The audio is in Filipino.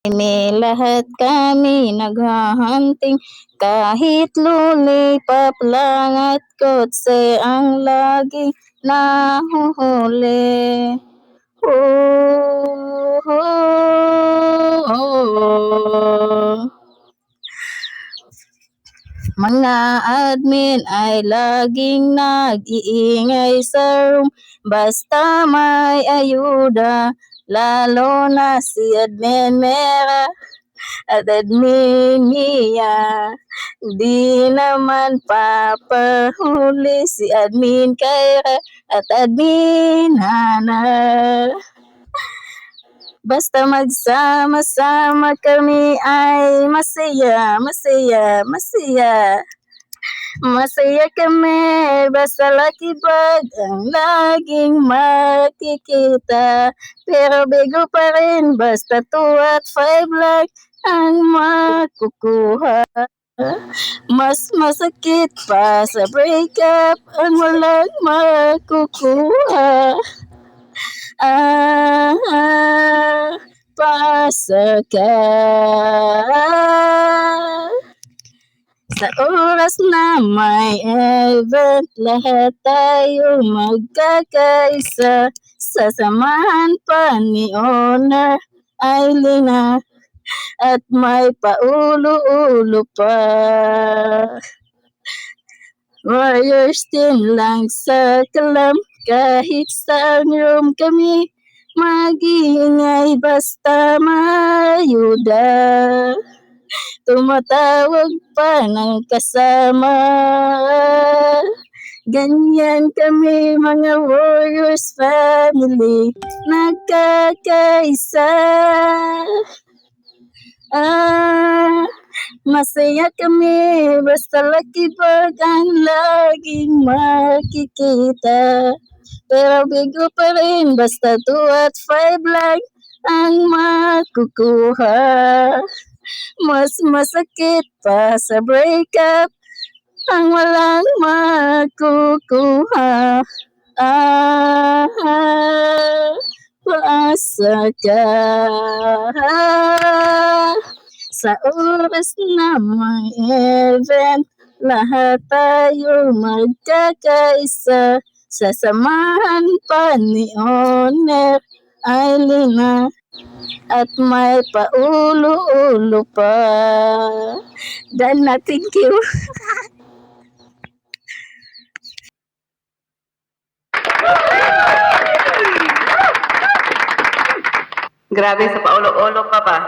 Lahat kami naghahunting, kahit lulipap lang at kotse ang laging nahuhuli. Oh, oh, oh. Mga admin ay laging nag-iingay sa room, basta may ayuda, lalo na si Admin Mera at Admin Mia. Di naman papahuli si Admin Kyra at Admin Hana. Basta magsama-sama kami ay masaya, masaya, masaya. Masaya kami, basta lucky bag ang laging makikita. Pero bigo pa rin, basta 2 at 5 lang ang makukuha. Mas masakit pa sa breakup ang walang makukuha. Pasa ka. Sa oras na may event, lahat tayo magkakaisa. Sasamahan pa ni Honor, Ailina, at may paulo-ulo pa. Warriors din lang sa kalam, kahit saan room kami mag-iingay basta mayuda. Tumatawag pa ng kasama. Ganyan kami mga Warriors family, nagkakaisa. Masaya kami, basta lucky bag ang laging makikita. Pero bigo pa rin, basta 2 at 5 lang ang makukuha. Mas masakit pa sa breakup ang walang makukuha. Paasa ka. Sa oras na may event, lahat tayo magkakaisa. Sasamahan pa ni Honor, Ailina, at may paulo-ulo pa. Dan na, thank you. Grabe, sa paulo-ulo pa ba?